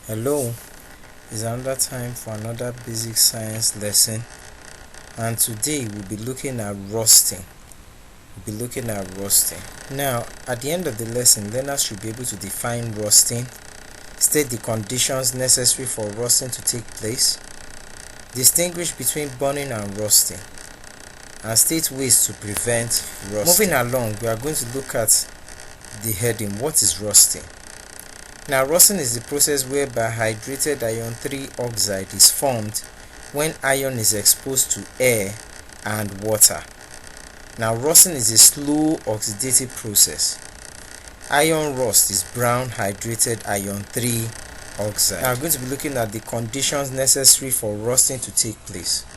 Hello, it's another time for another basic science lesson, and today we'll be looking at rusting. Now, at the end of the lesson, learners should be able to define rusting, state the conditions necessary for rusting to take place, distinguish between burning and rusting, and state ways to prevent rusting. Moving along, we are going to look at the heading, what is rusting? Now, rusting is the process whereby hydrated iron 3 oxide is formed when iron is exposed to air and water. Now, rusting is a slow oxidative process. Iron rust is brown hydrated iron 3 oxide. Now, I'm going to be looking at the conditions necessary for rusting to take place.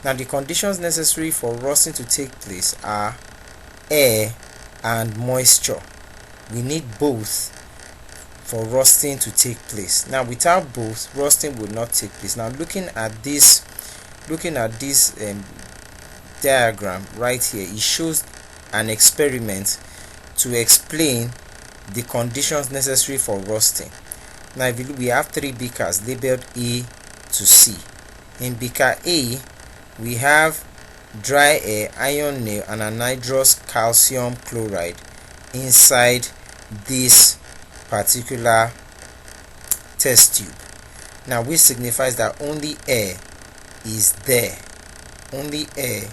Now, the conditions necessary for rusting to take place are air and moisture. We need both for rusting to take place. Now, without both, rusting will not take place. Now, looking at this diagram right here, it shows an experiment to explain the conditions necessary for rusting. Now, if you look, we have 3 beakers labeled A to C. In beaker A, we have dry air, iron nail, and anhydrous calcium chloride inside this particular test tube. Now, which signifies that only air is there, only air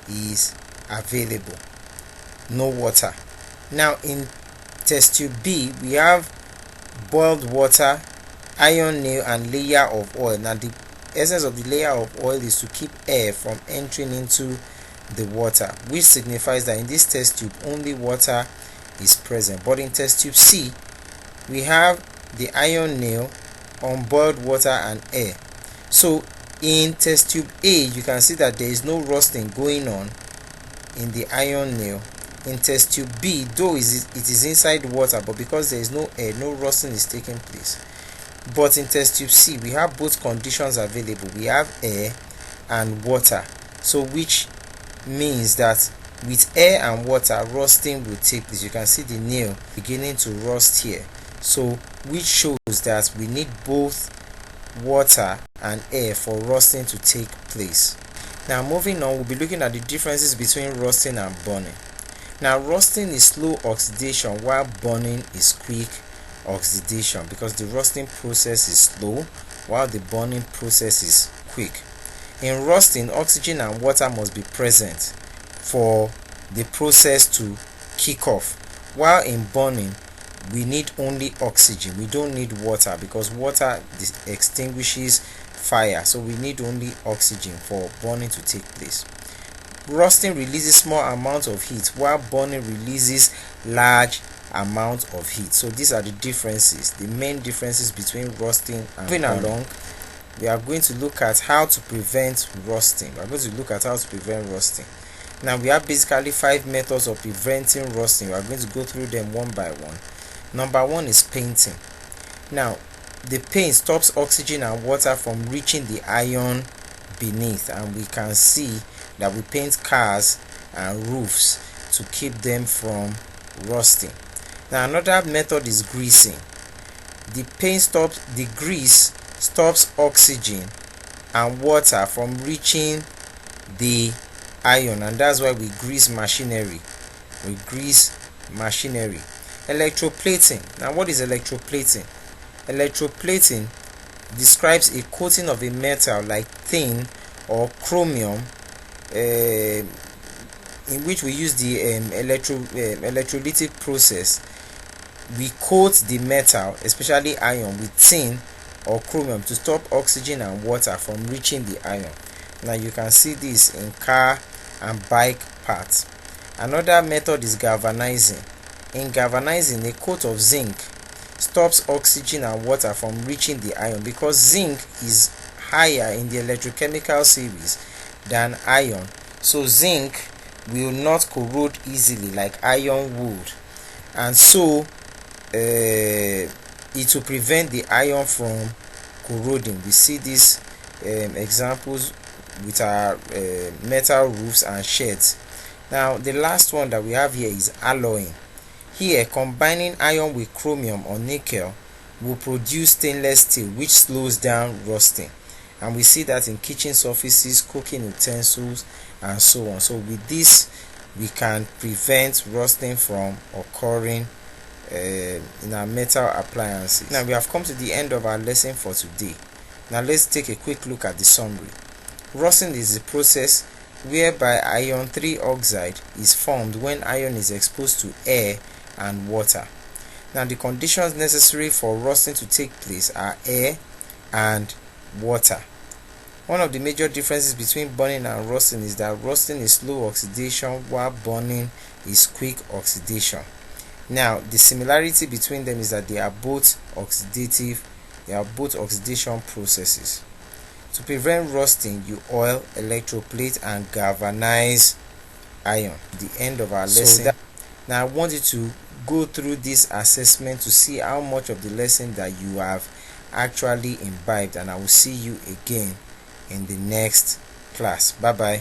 is available, no water. Now, in test tube B, we have boiled water, iron nail, and layer of oil. Now, the essence of the layer of oil is to keep air from entering into the water, which signifies that in this test tube only water is present. But in test tube C, we have the iron nail, unboiled water, and air. So in test tube A, you can see that there is no rusting going on in the iron nail. In test tube B, though it is inside water, but because there is no air, no rusting is taking place. But in test tube C, we have both conditions available. We have air and water, so which means that with air and water, rusting will take place. You can see the nail beginning to rust here, so which shows that we need both water and air for rusting to take place. Now, moving on, we'll be looking at the differences between rusting and burning. Now, rusting is slow oxidation while burning is quick oxidation, because the rusting process is slow while the burning process is quick. In rusting, oxygen and water must be present for the process to kick off, while in burning we need only oxygen. We don't need water, because water extinguishes fire, so we need only oxygen for burning to take place. Rusting releases small amounts of heat while burning releases large amount of heat. So these are the differences, the main differences between rusting and burning. Moving along, we are going to look at how to prevent rusting. Now, we have basically 5 methods of preventing rusting. We are going to go through them one by one. Number 1 is painting. Now, the paint stops oxygen and water from reaching the iron beneath, and we can see that we paint cars and roofs to keep them from rusting. Now, another method is greasing. The grease stops oxygen and water from reaching the iron, and that's why we grease machinery. Electroplating. Now, what is electroplating? Electroplating describes a coating of a metal like tin or chromium, in which we use the electrolytic process. We coat the metal, especially iron, with tin or chromium to stop oxygen and water from reaching the iron. Now, you can see this in car and bike parts. Another method is galvanizing. In galvanizing, a coat of zinc stops oxygen and water from reaching the iron, because zinc is higher in the electrochemical series than iron, so zinc will not corrode easily like iron would, and so it will prevent the iron from corroding. We see these examples with our metal roofs and sheds. Now, the last one that we have here is alloying. Here, combining iron with chromium or nickel will produce stainless steel, which slows down rusting. And we see that in kitchen surfaces, cooking utensils, and so on. So with this, we can prevent rusting from occurring in our metal appliances. Now we have come to the end of our lesson for today. Now let's take a quick look at the summary. Rusting is the process whereby iron 3 oxide is formed when iron is exposed to air and water. Now the conditions necessary for rusting to take place are air and water. One of the major differences between burning and rusting is that rusting is slow oxidation while burning is quick oxidation. Now the similarity between them is that they are both oxidation processes. To prevent rusting, you oil, electroplate, and galvanize iron. The end of our lesson. Now I want you to go through this assessment to see how much of the lesson that you have actually imbibed, and I will see you again in the next class. Bye bye.